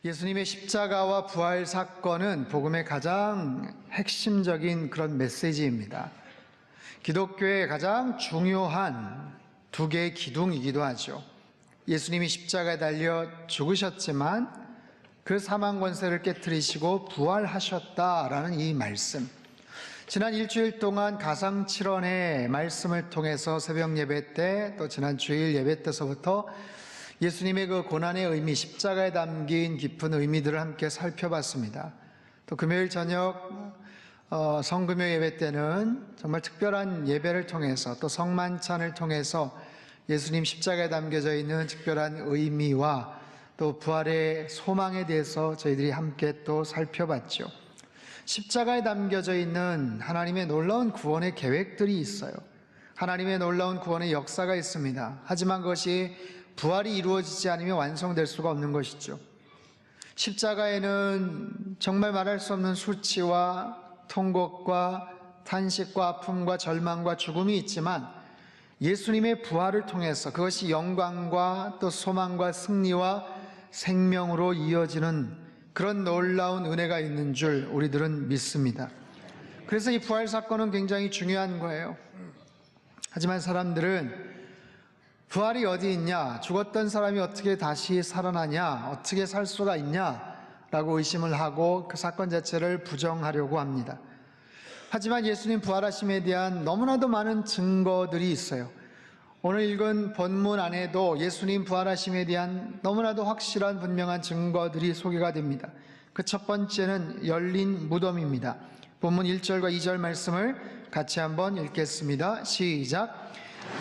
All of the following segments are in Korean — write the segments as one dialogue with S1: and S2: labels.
S1: 예수님의 십자가와 부활 사건은 복음의 가장 핵심적인 그런 메시지입니다. 기독교의 가장 중요한 두 개의 기둥이기도 하죠. 예수님이 십자가에 달려 죽으셨지만 그 사망 권세를 깨뜨리시고 부활하셨다라는 이 말씀. 지난 일주일 동안 가상칠언의 말씀을 통해서 새벽 예배 때, 또 지난 주일 예배 때서부터 예수님의 그 고난의 의미, 십자가에 담긴 깊은 의미들을 함께 살펴봤습니다. 또 금요일 저녁 성금요 예배 때는 정말 특별한 예배를 통해서, 또 성만찬을 통해서 예수님 십자가에 담겨져 있는 특별한 의미와 또 부활의 소망에 대해서 저희들이 함께 또 살펴봤죠. 십자가에 담겨져 있는 하나님의 놀라운 구원의 계획들이 있어요. 하나님의 놀라운 구원의 역사가 있습니다. 하지만 그것이 부활이 이루어지지 않으면 완성될 수가 없는 것이죠. 십자가에는 정말 말할 수 없는 수치와 통곡과 탄식과 아픔과 절망과 죽음이 있지만 예수님의 부활을 통해서 그것이 영광과 또 소망과 승리와 생명으로 이어지는 그런 놀라운 은혜가 있는 줄 우리들은 믿습니다. 그래서 이 부활 사건은 굉장히 중요한 거예요. 하지만 사람들은 부활이 어디 있냐, 죽었던 사람이 어떻게 다시 살아나냐, 어떻게 살 수가 있냐라고 의심을 하고 그 사건 자체를 부정하려고 합니다. 하지만 예수님 부활하심에 대한 너무나도 많은 증거들이 있어요. 오늘 읽은 본문 안에도 예수님 부활하심에 대한 너무나도 확실한 분명한 증거들이 소개가 됩니다. 그 첫 번째는 열린 무덤입니다. 본문 1절과 2절 말씀을 같이 한번 읽겠습니다. 시작.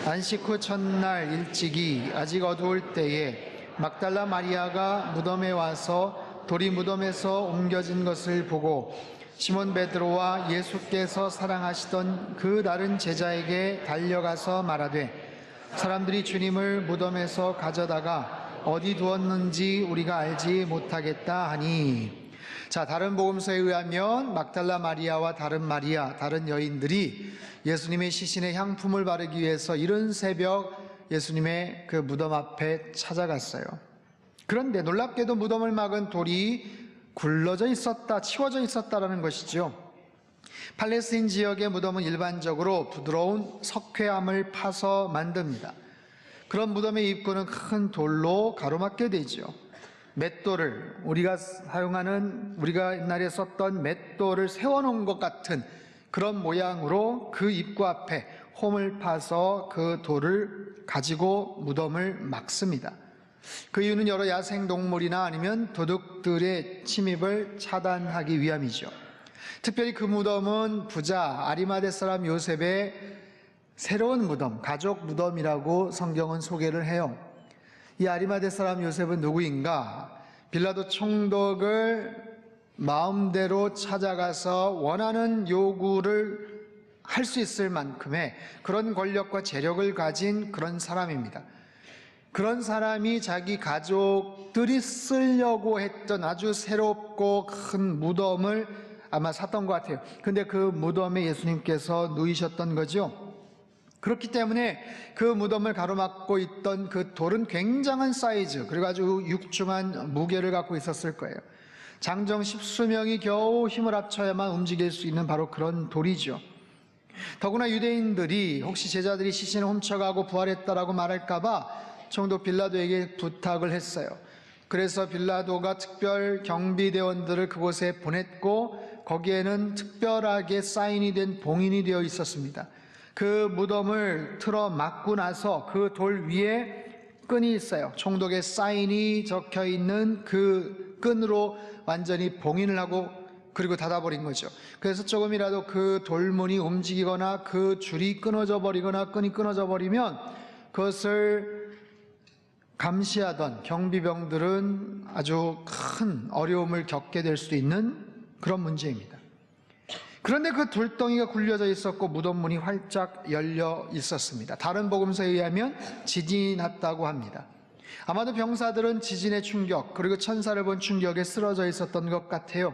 S1: 안식 후 첫날 일찍이 아직 어두울 때에 막달라 마리아가 무덤에 와서 돌이 무덤에서 옮겨진 것을 보고 시몬 베드로와 예수께서 사랑하시던 그 다른 제자에게 달려가서 말하되 사람들이 주님을 무덤에서 가져다가 어디 두었는지 우리가 알지 못하겠다 하니. 자, 다른 복음서에 의하면 막달라 마리아와 다른 마리아, 다른 여인들이 예수님의 시신에 향품을 바르기 위해서 이른 새벽 예수님의 그 무덤 앞에 찾아갔어요. 그런데 놀랍게도 무덤을 막은 돌이 굴러져 있었다, 치워져 있었다라는 것이죠. 팔레스틴 지역의 무덤은 일반적으로 부드러운 석회암을 파서 만듭니다. 그런 무덤의 입구는 큰 돌로 가로막게 되죠. 맷돌을, 우리가 옛날에 썼던 맷돌을 세워놓은 것 같은 그런 모양으로 그 입구 앞에 홈을 파서 그 돌을 가지고 무덤을 막습니다. 그 이유는 여러 야생동물이나 아니면 도둑들의 침입을 차단하기 위함이죠. 특별히 그 무덤은 부자 아리마대 사람 요셉의 새로운 무덤, 가족 무덤이라고 성경은 소개를 해요. 이 아리마대 사람 요셉은 누구인가? 빌라도 총독을 마음대로 찾아가서 원하는 요구를 할 수 있을 만큼의 그런 권력과 재력을 가진 그런 사람입니다. 그런 사람이 자기 가족들이 쓰려고 했던 아주 새롭고 큰 무덤을 아마 샀던 것 같아요. 근데 그 무덤에 예수님께서 누이셨던 거죠. 그렇기 때문에 그 무덤을 가로막고 있던 그 돌은 굉장한 사이즈, 그리고 아주 육중한 무게를 갖고 있었을 거예요. 장정 10수명이 겨우 힘을 합쳐야만 움직일 수 있는 바로 그런 돌이죠. 더구나 유대인들이 혹시 제자들이 시신을 훔쳐가고 부활했다라고 말할까봐 총독 빌라도에게 부탁을 했어요. 그래서 빌라도가 특별 경비대원들을 그곳에 보냈고 거기에는 특별하게 사인이 된 봉인이 되어 있었습니다. 그 무덤을 틀어 막고 나서 그 돌 위에 끈이 있어요. 총독의 사인이 적혀 있는 그 끈으로 완전히 봉인을 하고 그리고 닫아버린 거죠. 그래서 조금이라도 그 돌문이 움직이거나 그 줄이 끊어져 버리거나 끈이 끊어져 버리면 그것을 감시하던 경비병들은 아주 큰 어려움을 겪게 될 수도 있는 그런 문제입니다. 그런데 그 돌덩이가 굴려져 있었고 무덤문이 활짝 열려 있었습니다. 다른 복음서에 의하면 지진이 났다고 합니다. 아마도 병사들은 지진의 충격 그리고 천사를 본 충격에 쓰러져 있었던 것 같아요.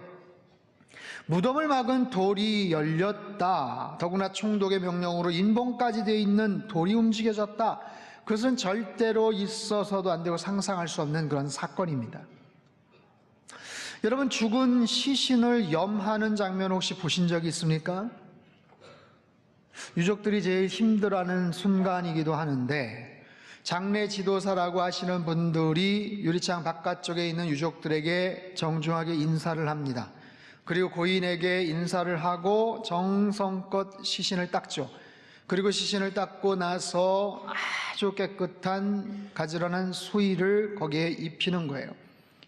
S1: 무덤을 막은 돌이 열렸다. 더구나 총독의 명령으로 인봉까지 되어 있는 돌이 움직여졌다. 그것은 절대로 있어서도 안 되고 상상할 수 없는 그런 사건입니다. 여러분, 죽은 시신을 염하는 장면 혹시 보신 적이 있습니까? 유족들이 제일 힘들어하는 순간이기도 하는데, 장례 지도사라고 하시는 분들이 유리창 바깥쪽에 있는 유족들에게 정중하게 인사를 합니다. 그리고 고인에게 인사를 하고 정성껏 시신을 닦죠. 그리고 시신을 닦고 나서 아주 깨끗한 가지런한 수의를 거기에 입히는 거예요.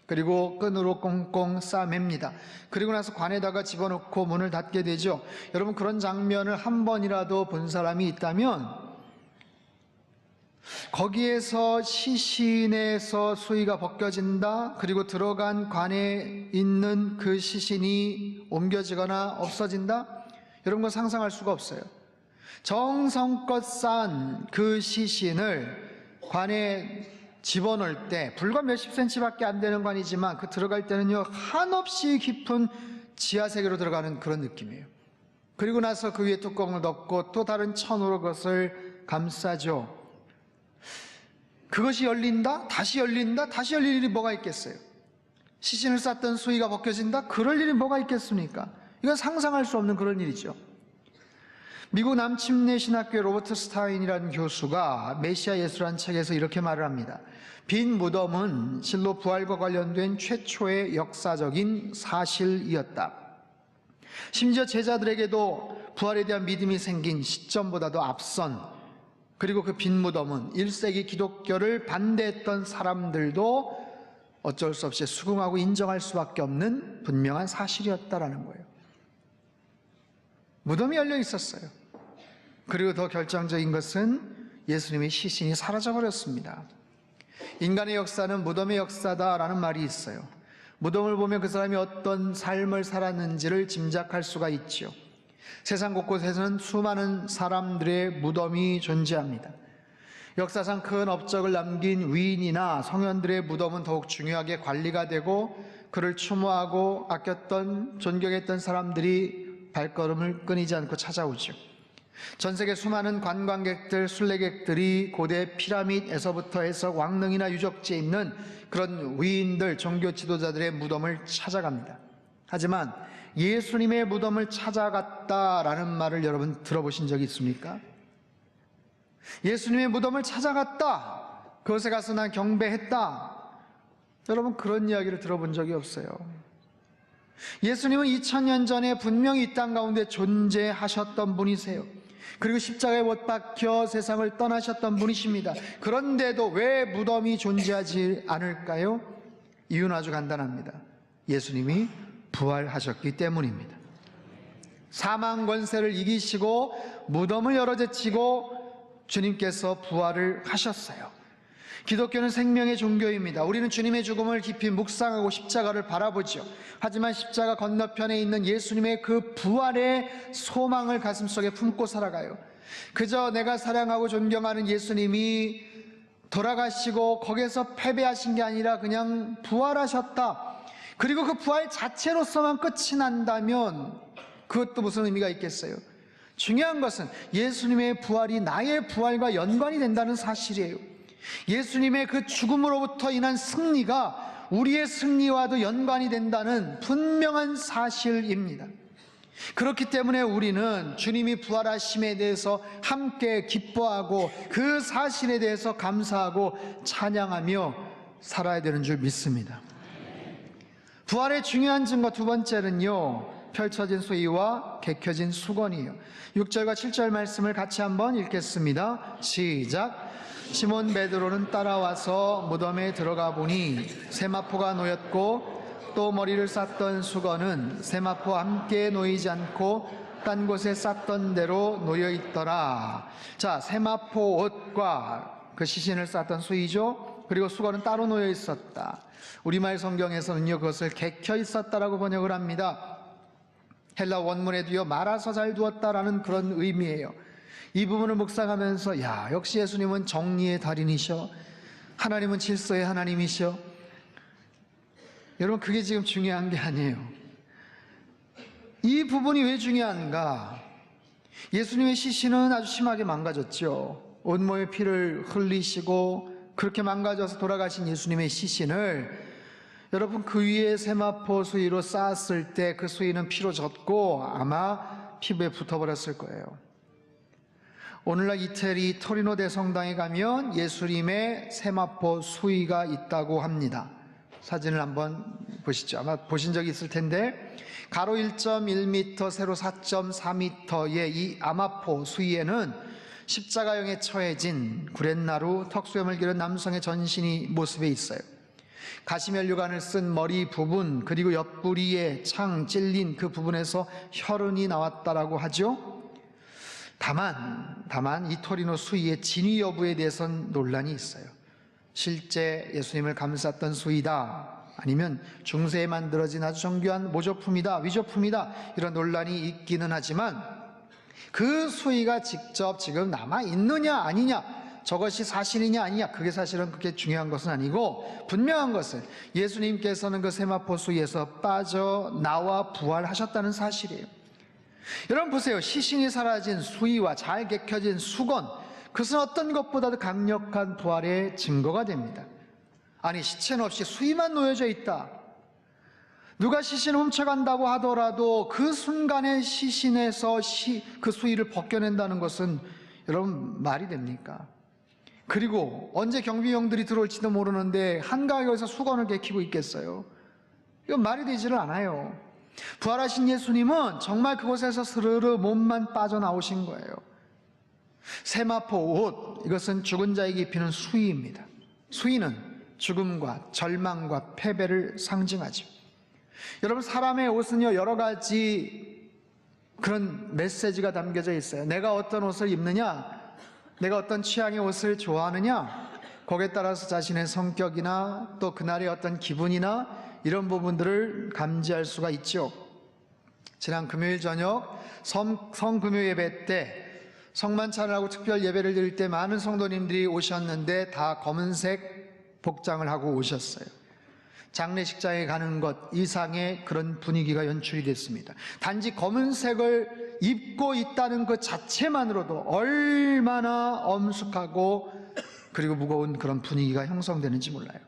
S1: 그리고 끈으로 꽁꽁 싸맵니다. 그리고 나서 관에다가 집어넣고 문을 닫게 되죠. 여러분, 그런 장면을 한 번이라도 본 사람이 있다면 거기에서 시신에서 수의가 벗겨진다, 그리고 들어간 관에 있는 그 시신이 옮겨지거나 없어진다, 이런 건 상상할 수가 없어요. 정성껏 쌓은 그 시신을 관에 집어넣을 때, 불과 몇십 센치밖에 안 되는 관이지만 그 들어갈 때는요, 한없이 깊은 지하세계로 들어가는 그런 느낌이에요. 그리고 나서 그 위에 뚜껑을 덮고 또 다른 천으로 그것을 감싸죠. 그것이 열린다, 다시 열린다, 다시 열릴 일이 뭐가 있겠어요? 시신을 쌌던 수의가 벗겨진다? 그럴 일이 뭐가 있겠습니까? 이건 상상할 수 없는 그런 일이죠. 미국 남침내 신학교의 로버트 스타인이라는 교수가 메시아 예수라는 책에서 이렇게 말을 합니다. 빈 무덤은 실로 부활과 관련된 최초의 역사적인 사실이었다. 심지어 제자들에게도 부활에 대한 믿음이 생긴 시점보다도 앞선, 그리고 그 빈 무덤은 1세기 기독교를 반대했던 사람들도 어쩔 수 없이 수긍하고 인정할 수밖에 없는 분명한 사실이었다라는 거예요. 무덤이 열려 있었어요. 그리고 더 결정적인 것은 예수님의 시신이 사라져버렸습니다. 인간의 역사는 무덤의 역사다라는 말이 있어요. 무덤을 보면 그 사람이 어떤 삶을 살았는지를 짐작할 수가 있죠. 세상 곳곳에서는 수많은 사람들의 무덤이 존재합니다. 역사상 큰 업적을 남긴 위인이나 성현들의 무덤은 더욱 중요하게 관리가 되고, 그를 추모하고 아꼈던, 존경했던 사람들이 발걸음을 끊이지 않고 찾아오죠. 전 세계 수많은 관광객들, 순례객들이 고대 피라밋에서부터 해서 왕릉이나 유적지에 있는 그런 위인들, 종교 지도자들의 무덤을 찾아갑니다. 하지만 예수님의 무덤을 찾아갔다라는 말을 여러분 들어보신 적이 있습니까? 예수님의 무덤을 찾아갔다, 그곳에 가서 난 경배했다, 여러분 그런 이야기를 들어본 적이 없어요. 예수님은 2000년 전에 분명히 이 땅 가운데 존재하셨던 분이세요. 그리고 십자가에 못 박혀 세상을 떠나셨던 분이십니다. 그런데도 왜 무덤이 존재하지 않을까요? 이유는 아주 간단합니다. 예수님이 부활하셨기 때문입니다. 사망 권세를 이기시고 무덤을 열어제치고 주님께서 부활을 하셨어요. 기독교는 생명의 종교입니다. 우리는 주님의 죽음을 깊이 묵상하고 십자가를 바라보죠. 하지만 십자가 건너편에 있는 예수님의 그 부활의 소망을 가슴속에 품고 살아가요. 그저 내가 사랑하고 존경하는 예수님이 돌아가시고 거기에서 패배하신 게 아니라 그냥 부활하셨다, 그리고 그 부활 자체로서만 끝이 난다면 그것도 무슨 의미가 있겠어요? 중요한 것은 예수님의 부활이 나의 부활과 연관이 된다는 사실이에요. 예수님의 그 죽음으로부터 인한 승리가 우리의 승리와도 연관이 된다는 분명한 사실입니다. 그렇기 때문에 우리는 주님이 부활하심에 대해서 함께 기뻐하고 그 사실에 대해서 감사하고 찬양하며 살아야 되는 줄 믿습니다. 부활의 중요한 증거 두 번째는요, 펼쳐진 수의와 개켜진 수건이에요. 6절과 7절 말씀을 같이 한번 읽겠습니다. 시작. 시몬 베드로는 따라와서 무덤에 들어가 보니 세마포가 놓였고 또 머리를 쌌던 수건은 세마포와 함께 놓이지 않고 딴 곳에 쌌던 대로 놓여 있더라. 자, 세마포 옷과 그 시신을 쌌던 수의죠. 그리고 수건은 따로 놓여 있었다. 우리말 성경에서는요, 그것을 개켜 있었다라고 번역을 합니다. 헬라 원문에도요, 말아서 잘 두었다라는 그런 의미예요. 이 부분을 묵상하면서 역시 예수님은 정리의 달인이셔, 하나님은 질서의 하나님이셔. 여러분, 그게 지금 중요한 게 아니에요. 이 부분이 왜 중요한가? 예수님의 시신은 아주 심하게 망가졌죠. 온몸에 피를 흘리시고 그렇게 망가져서 돌아가신 예수님의 시신을 여러분, 그 위에 세마포 수위로 쌓았을 때 그 수위는 피로 젖고 아마 피부에 붙어버렸을 거예요. 오늘날 이태리 토리노 대성당에 가면 예수님의 세마포 수위가 있다고 합니다. 사진을 한번 보시죠. 아마 보신 적이 있을 텐데, 가로 1.1m, 세로 4.4m의 이 아마포 수위에는 십자가형에 처해진 구렛나루, 턱수염을 기른 남성의 전신이 모습에 있어요. 가시면류관을 쓴 머리 부분, 그리고 옆구리에 창 찔린 그 부분에서 혈흔이 나왔다라고 하죠. 다만 이 토리노 수위의 진위 여부에 대해서는 논란이 있어요. 실제 예수님을 감쌌던 수위다, 아니면 중세에 만들어진 아주 정교한 모조품이다, 위조품이다, 이런 논란이 있기는 하지만 그 수위가 직접 지금 남아있느냐 아니냐, 저것이 사실이냐 아니냐, 그게 사실은 그렇게 중요한 것은 아니고, 분명한 것은 예수님께서는 그 세마포 수위에서 빠져나와 부활하셨다는 사실이에요. 여러분 보세요. 시신이 사라진 수위와 잘 개켜진 수건, 그것은 어떤 것보다도 강력한 부활의 증거가 됩니다. 아니, 시체는 없이 수위만 놓여져 있다. 누가 시신을 훔쳐간다고 하더라도 그 순간에 시신에서 그 수위를 벗겨낸다는 것은 여러분 말이 됩니까? 그리고 언제 경비병들이 들어올지도 모르는데 한가하게서 수건을 개키고 있겠어요? 이건 말이 되지를 않아요. 부활하신 예수님은 정말 그곳에서 스르르 몸만 빠져나오신 거예요. 세마포 옷, 이것은 죽은 자에게 입히는 수의입니다. 수의는 죽음과 절망과 패배를 상징하죠. 여러분, 사람의 옷은요, 여러 가지 그런 메시지가 담겨져 있어요. 내가 어떤 옷을 입느냐, 내가 어떤 취향의 옷을 좋아하느냐, 거기에 따라서 자신의 성격이나 또 그날의 어떤 기분이나 이런 부분들을 감지할 수가 있죠. 지난 금요일 저녁 성금요 예배 때 성만찬을 하고 특별 예배를 드릴 때 많은 성도님들이 오셨는데 다 검은색 복장을 하고 오셨어요. 장례식장에 가는 것 이상의 그런 분위기가 연출이 됐습니다. 단지 검은색을 입고 있다는 것 자체만으로도 얼마나 엄숙하고 그리고 무거운 그런 분위기가 형성되는지 몰라요.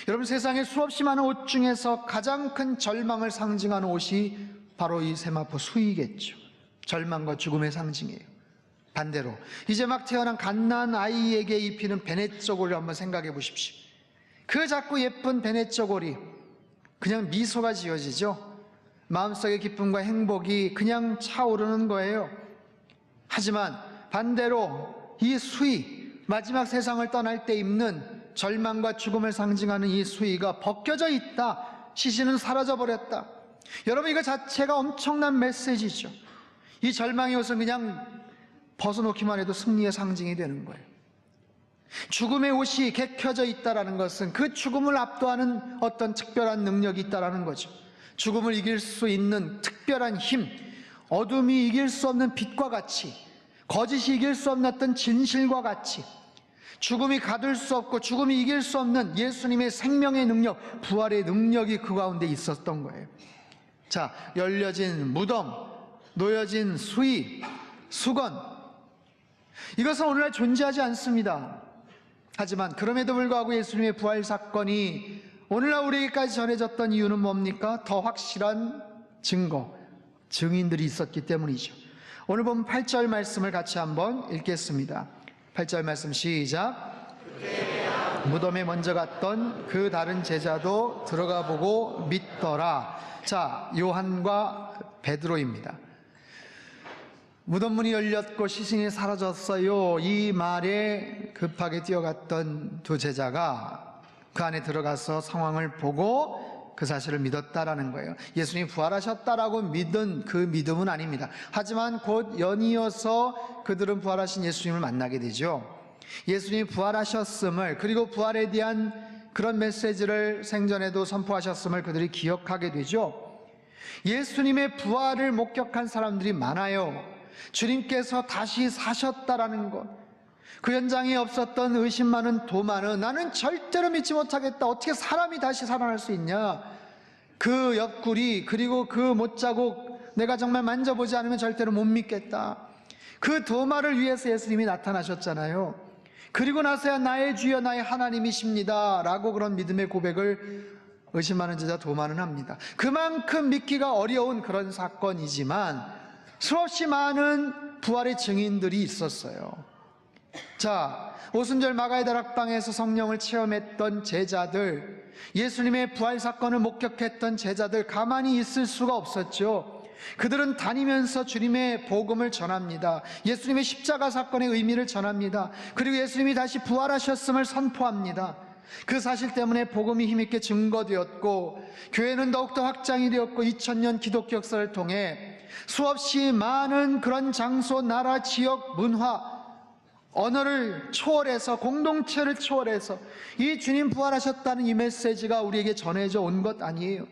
S1: 여러분, 세상에 수없이 많은 옷 중에서 가장 큰 절망을 상징하는 옷이 바로 이 세마포 수의겠죠. 절망과 죽음의 상징이에요. 반대로 이제 막 태어난 갓난 아이에게 입히는 베네 쪼고리를 한번 생각해 보십시오. 그 작고 예쁜 베네 쪼고리, 그냥 미소가 지어지죠. 마음속의 기쁨과 행복이 그냥 차오르는 거예요. 하지만 반대로 이 수의, 마지막 세상을 떠날 때 입는 절망과 죽음을 상징하는 이 수의가 벗겨져 있다. 시신은 사라져버렸다. 여러분, 이거 자체가 엄청난 메시지죠. 이 절망의 옷은 그냥 벗어놓기만 해도 승리의 상징이 되는 거예요. 죽음의 옷이 개켜져 있다는 것은 그 죽음을 압도하는 어떤 특별한 능력이 있다는 거죠. 죽음을 이길 수 있는 특별한 힘, 어둠이 이길 수 없는 빛과 같이, 거짓이 이길 수 없는 어떤 진실과 같이, 죽음이 가둘 수 없고 죽음이 이길 수 없는 예수님의 생명의 능력, 부활의 능력이 그 가운데 있었던 거예요. 자, 열려진 무덤, 놓여진 수의, 수건, 이것은 오늘날 존재하지 않습니다. 하지만 그럼에도 불구하고 예수님의 부활 사건이 오늘날 우리에게까지 전해졌던 이유는 뭡니까? 더 확실한 증거, 증인들이 있었기 때문이죠. 오늘 보면 8절 말씀을 같이 한번 읽겠습니다. 8절 말씀 시작. 무덤에 먼저 갔던 그 다른 제자도 들어가 보고 믿더라. 자, 요한과 베드로입니다. 무덤문이 열렸고 시신이 사라졌어요. 이 말에 급하게 뛰어갔던 두 제자가 그 안에 들어가서 상황을 보고 그 사실을 믿었다라는 거예요. 예수님이 부활하셨다라고 믿은 그 믿음은 아닙니다. 하지만 곧 연이어서 그들은 부활하신 예수님을 만나게 되죠. 예수님이 부활하셨음을, 그리고 부활에 대한 그런 메시지를 생전에도 선포하셨음을 그들이 기억하게 되죠. 예수님의 부활을 목격한 사람들이 많아요. 주님께서 다시 사셨다라는 것, 그 현장에 없었던 의심 많은 도마는 나는 절대로 믿지 못하겠다, 어떻게 사람이 다시 살아날 수 있냐, 그 옆구리 그리고 그 못자국 내가 정말 만져보지 않으면 절대로 못 믿겠다, 그 도마를 위해서 예수님이 나타나셨잖아요. 그리고 나서야 나의 주여 나의 하나님이십니다 라고 그런 믿음의 고백을 의심하는 제자 도마는 합니다. 그만큼 믿기가 어려운 그런 사건이지만 수없이 많은 부활의 증인들이 있었어요. 자, 오순절 마가의 다락방에서 성령을 체험했던 제자들, 예수님의 부활 사건을 목격했던 제자들 가만히 있을 수가 없었죠. 그들은 다니면서 주님의 복음을 전합니다. 예수님의 십자가 사건의 의미를 전합니다. 그리고 예수님이 다시 부활하셨음을 선포합니다. 그 사실 때문에 복음이 힘있게 증거되었고 교회는 더욱더 확장이 되었고 2000년 기독교 역사를 통해 수없이 많은 그런 장소, 나라, 지역, 문화, 언어를 초월해서, 공동체를 초월해서 이 주님 부활하셨다는 이 메시지가 우리에게 전해져 온 것 아니에요.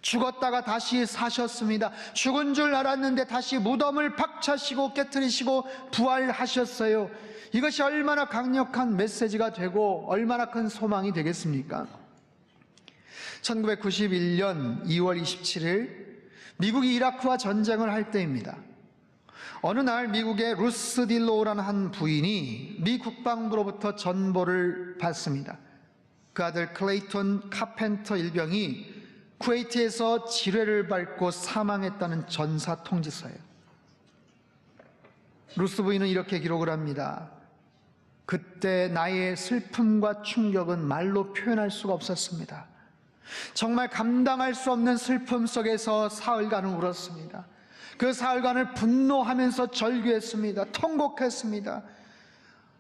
S1: 죽었다가 다시 사셨습니다. 죽은 줄 알았는데 다시 무덤을 박차시고 깨트리시고 부활하셨어요. 이것이 얼마나 강력한 메시지가 되고 얼마나 큰 소망이 되겠습니까? 1991년 2월 27일 미국이 이라크와 전쟁을 할 때입니다. 어느 날 미국의 루스 딜로우라는 한 부인이 미 국방부로부터 전보를 받습니다. 그 아들 클레이톤 카펜터 일병이 쿠웨이트에서 지뢰를 밟고 사망했다는 전사 통지서예요. 루스 부인은 이렇게 기록을 합니다. 그때 나의 슬픔과 충격은 말로 표현할 수가 없었습니다. 정말 감당할 수 없는 슬픔 속에서 사흘간을 울었습니다. 그 사흘간을 분노하면서 절규했습니다. 통곡했습니다.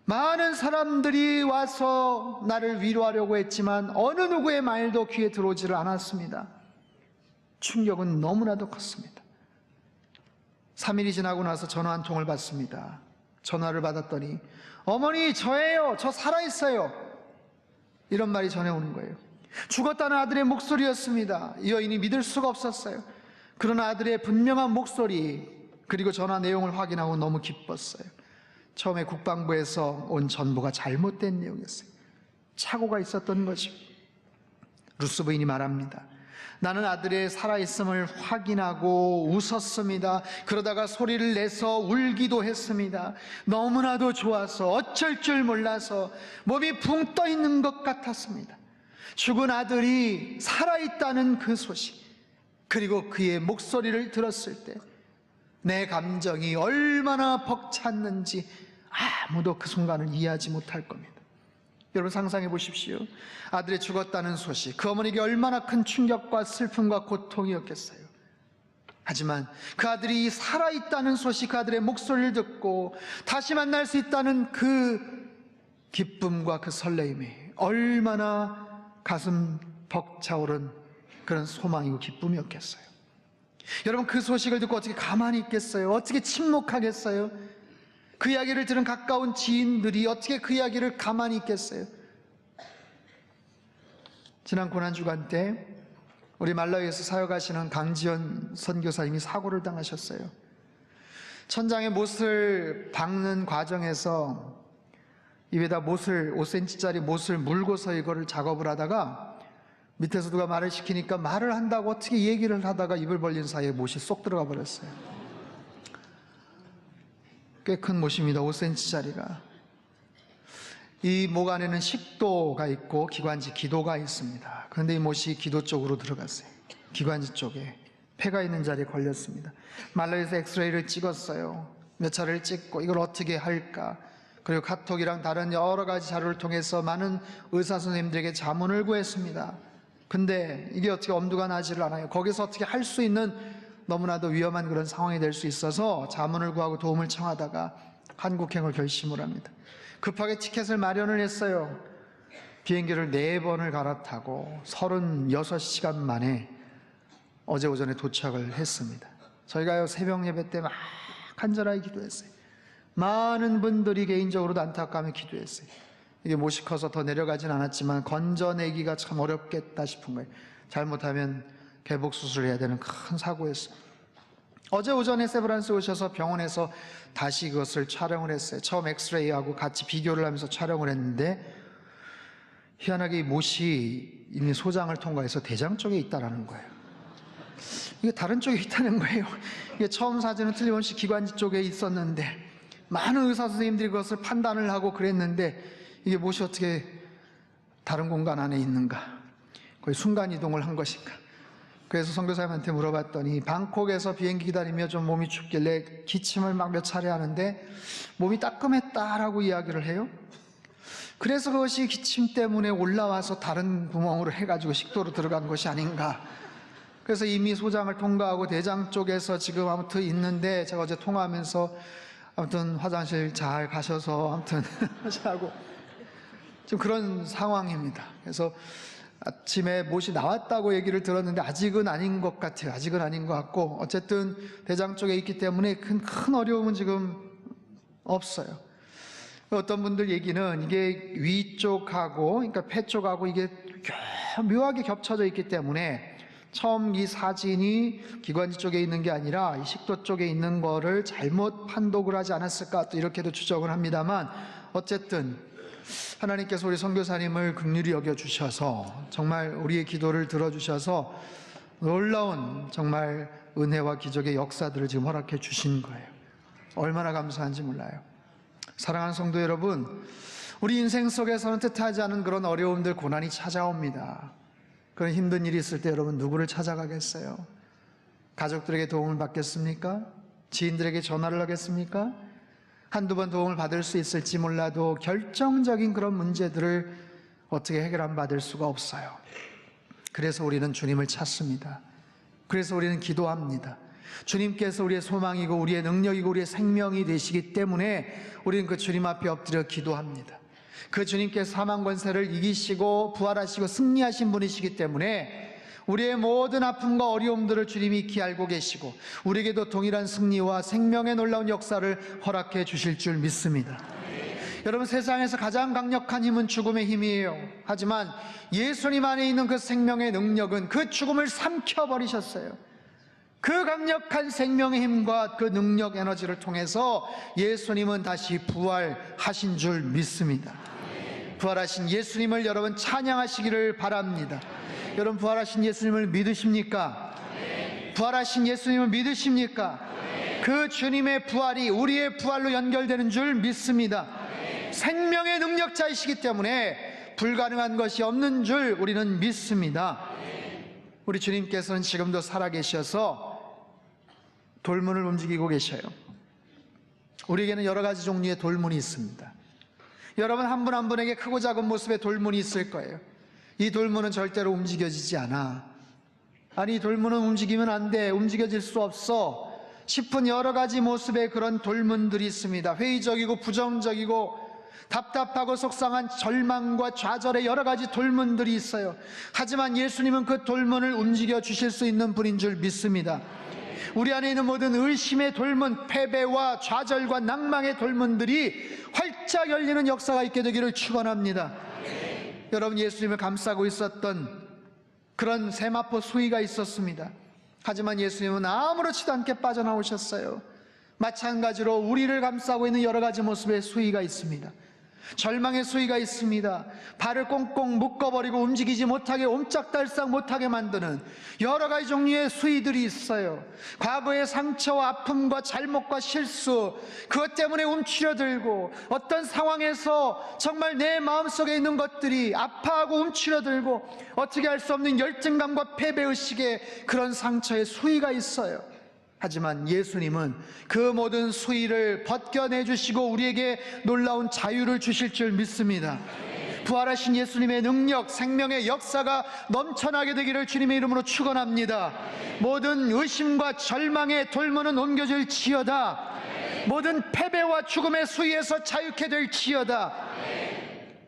S1: 많은 사람들이 와서 나를 위로하려고 했지만 어느 누구의 말도 귀에 들어오지를 않았습니다. 충격은 너무나도 컸습니다. 3일이 지나고 나서 전화 한 통을 받습니다. 전화를 받았더니 어머니 저예요. 저 살아있어요. 이런 말이 전해오는 거예요. 죽었다는 아들의 목소리였습니다. 이 여인이 믿을 수가 없었어요. 그러나 아들의 분명한 목소리 그리고 전화 내용을 확인하고 너무 기뻤어요. 처음에 국방부에서 온 전보가 잘못된 내용이었어요. 착오가 있었던 거죠. 루스 부인이 말합니다. 나는 아들의 살아있음을 확인하고 웃었습니다. 그러다가 소리를 내서 울기도 했습니다. 너무나도 좋아서 어쩔 줄 몰라서 몸이 붕 떠 있는 것 같았습니다. 죽은 아들이 살아있다는 그 소식 그리고 그의 목소리를 들었을 때 내 감정이 얼마나 벅찼는지 아무도 그 순간을 이해하지 못할 겁니다. 여러분 상상해 보십시오. 아들이 죽었다는 소식, 그 어머니에게 얼마나 큰 충격과 슬픔과 고통이었겠어요. 하지만 그 아들이 살아있다는 소식, 그 아들의 목소리를 듣고 다시 만날 수 있다는 그 기쁨과 그 설레임이 얼마나 가슴 벅차오른 그런 소망이고 기쁨이었겠어요. 여러분 그 소식을 듣고 어떻게 가만히 있겠어요? 어떻게 침묵하겠어요? 그 이야기를 들은 가까운 지인들이 어떻게 그 이야기를 가만히 있겠어요? 지난 고난주간 때 우리 말라위에서 사역하시는 강지연 선교사님이 사고를 당하셨어요. 천장에 못을 박는 과정에서 입에다 못을 5cm짜리 못을 물고서 이거를 작업을 하다가 밑에서 누가 말을 시키니까 말을 한다고 어떻게 얘기를 하다가 입을 벌린 사이에 못이 쏙 들어가 버렸어요. 꽤 큰 못입니다. 5cm짜리가. 이 목 안에는 식도가 있고 기관지 기도가 있습니다. 그런데 이 못이 기도 쪽으로 들어갔어요. 기관지 쪽에 폐가 있는 자리에 걸렸습니다. 말라위에서 엑스레이를 찍었어요. 몇 차례를 찍고 이걸 어떻게 할까, 그리고 카톡이랑 다른 여러 가지 자료를 통해서 많은 의사 선생님들에게 자문을 구했습니다. 근데 이게 어떻게 엄두가 나지를 않아요. 거기서 어떻게 할 수 있는 너무나도 위험한 그런 상황이 될 수 있어서 자문을 구하고 도움을 청하다가 한국행을 결심을 합니다. 급하게 티켓을 마련을 했어요. 비행기를 4번을 갈아타고 36시간 만에 어제 오전에 도착을 했습니다. 저희가요 새벽 예배 때 막 간절하게 기도했어요. 많은 분들이 개인적으로도 안타까움에 기도했어요. 이게 못이 커서 더 내려가진 않았지만 건져내기가 참 어렵겠다 싶은 거예요. 잘못하면 개복 수술을 해야 되는 큰 사고였어요. 어제 오전에 세브란스에 오셔서 병원에서 다시 그것을 촬영을 했어요. 처음 엑스레이하고 같이 비교를 하면서 촬영을 했는데 희한하게 이 못이 이미 소장을 통과해서 대장 쪽에 있다라는 거예요. 이게 다른 쪽에 있다는 거예요. 이게 처음 사진은 틀림없이 기관지 쪽에 있었는데 많은 의사 선생님들이 그것을 판단을 하고 그랬는데 이게 못이 어떻게 다른 공간 안에 있는가. 거의 순간이동을 한 것인가. 그래서 선교사님한테 물어봤더니 방콕에서 비행기 기다리며 좀 몸이 춥길래 기침을 막 몇 차례 하는데 몸이 따끔했다라고 이야기를 해요. 그래서 그것이 기침 때문에 올라와서 다른 구멍으로 해가지고 식도로 들어간 것이 아닌가. 그래서 이미 소장을 통과하고 대장 쪽에서 지금 아무튼 있는데, 제가 어제 통화하면서 아무튼 화장실 잘 가셔서 아무튼 하시라고 좀 그런 상황입니다. 그래서 아침에 못이 나왔다고 얘기를 들었는데 아직은 아닌 것 같아요. 아직은 아닌 것 같고, 어쨌든 대장 쪽에 있기 때문에 큰 어려움은 지금 없어요. 어떤 분들 얘기는 이게 위쪽하고, 그러니까 폐 쪽하고 이게 묘하게 겹쳐져 있기 때문에 처음 이 사진이 기관지 쪽에 있는 게 아니라 이 식도 쪽에 있는 거를 잘못 판독을 하지 않았을까, 또 이렇게도 추정을 합니다만, 어쨌든 하나님께서 우리 선교사님을 긍휼히 여겨주셔서 정말 우리의 기도를 들어주셔서 놀라운 정말 은혜와 기적의 역사들을 지금 허락해 주신 거예요. 얼마나 감사한지 몰라요. 사랑하는 성도 여러분, 우리 인생 속에서는 뜻하지 않은 그런 어려움들, 고난이 찾아옵니다. 그런 힘든 일이 있을 때 여러분 누구를 찾아가겠어요? 가족들에게 도움을 받겠습니까? 지인들에게 전화를 하겠습니까? 한두 번 도움을 받을 수 있을지 몰라도 결정적인 그런 문제들을 어떻게 해결 안 받을 수가 없어요. 그래서 우리는 주님을 찾습니다. 그래서 우리는 기도합니다. 주님께서 우리의 소망이고 우리의 능력이고 우리의 생명이 되시기 때문에 우리는 그 주님 앞에 엎드려 기도합니다. 그 주님께서 사망 권세를 이기시고 부활하시고 승리하신 분이시기 때문에 우리의 모든 아픔과 어려움들을 주님이 익히 알고 계시고 우리에게도 동일한 승리와 생명의 놀라운 역사를 허락해 주실 줄 믿습니다. 여러분, 세상에서 가장 강력한 힘은 죽음의 힘이에요. 하지만 예수님 안에 있는 그 생명의 능력은 그 죽음을 삼켜버리셨어요. 그 강력한 생명의 힘과 그 능력, 에너지를 통해서 예수님은 다시 부활하신 줄 믿습니다. 부활하신 예수님을 여러분 찬양하시기를 바랍니다. 여러분, 부활하신 예수님을 믿으십니까? 부활하신 예수님을 믿으십니까? 그 주님의 부활이 우리의 부활로 연결되는 줄 믿습니다. 생명의 능력자이시기 때문에 불가능한 것이 없는 줄 우리는 믿습니다. 우리 주님께서는 지금도 살아계셔서 돌문을 움직이고 계셔요. 우리에게는 여러 가지 종류의 돌문이 있습니다. 여러분, 한 분 한 분에게 크고 작은 모습의 돌문이 있을 거예요. 이 돌문은 절대로 움직여지지 않아. 아니, 이 돌문은 움직이면 안 돼, 움직여질 수 없어 싶은 여러 가지 모습의 그런 돌문들이 있습니다. 회의적이고 부정적이고 답답하고 속상한 절망과 좌절의 여러 가지 돌문들이 있어요. 하지만 예수님은 그 돌문을 움직여 주실 수 있는 분인 줄 믿습니다. 우리 안에 있는 모든 의심의 돌문, 패배와 좌절과 낭망의 돌문들이 활짝 열리는 역사가 있게 되기를 축원합니다. 여러분, 예수님을 감싸고 있었던 그런 세마포 수위가 있었습니다. 하지만 예수님은 아무렇지도 않게 빠져나오셨어요. 마찬가지로 우리를 감싸고 있는 여러 가지 모습의 수위가 있습니다. 절망의 수위가 있습니다. 발을 꽁꽁 묶어버리고 움직이지 못하게, 옴짝달싹 못하게 만드는 여러 가지 종류의 수위들이 있어요. 과거의 상처와 아픔과 잘못과 실수, 그것 때문에 움츠려들고 어떤 상황에서 정말 내 마음속에 있는 것들이 아파하고 움츠려들고 어떻게 할 수 없는 열등감과 패배의식의 그런 상처의 수위가 있어요. 하지만 예수님은 그 모든 수위를 벗겨내 주시고 우리에게 놀라운 자유를 주실 줄 믿습니다. 부활하신 예수님의 능력, 생명의 역사가 넘쳐나게 되기를 주님의 이름으로 축원합니다. 모든 의심과 절망의 돌문은 옮겨질지어다. 모든 패배와 죽음의 수위에서 자유케 될지어다.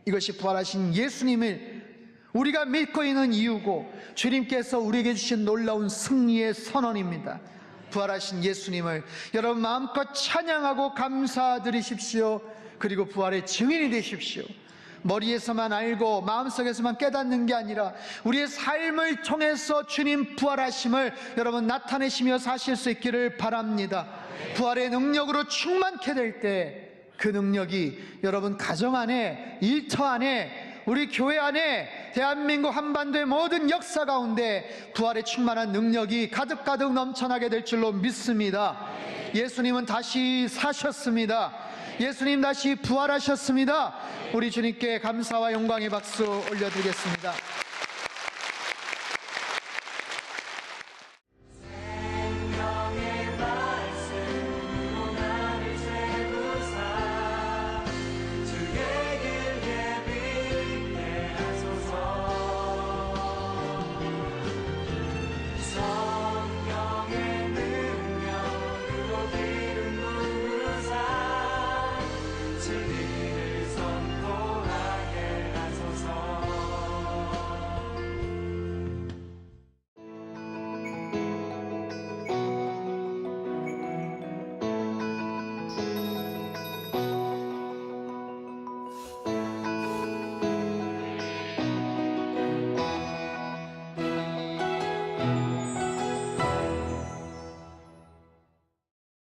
S1: 이것이 부활하신 예수님을 우리가 믿고 있는 이유고 주님께서 우리에게 주신 놀라운 승리의 선언입니다. 부활하신 예수님을 여러분 마음껏 찬양하고 감사드리십시오. 그리고 부활의 증인이 되십시오. 머리에서만 알고 마음속에서만 깨닫는 게 아니라 우리의 삶을 통해서 주님 부활하심을 여러분 나타내시며 사실 수 있기를 바랍니다. 부활의 능력으로 충만케 될 때 그 능력이 여러분 가정 안에, 일터 안에, 우리 교회 안에, 대한민국 한반도의 모든 역사 가운데 부활에 충만한 능력이 가득가득 넘쳐나게 될 줄로 믿습니다. 예수님은 다시 사셨습니다. 예수님 다시 부활하셨습니다. 우리 주님께 감사와 영광의 박수 올려드리겠습니다.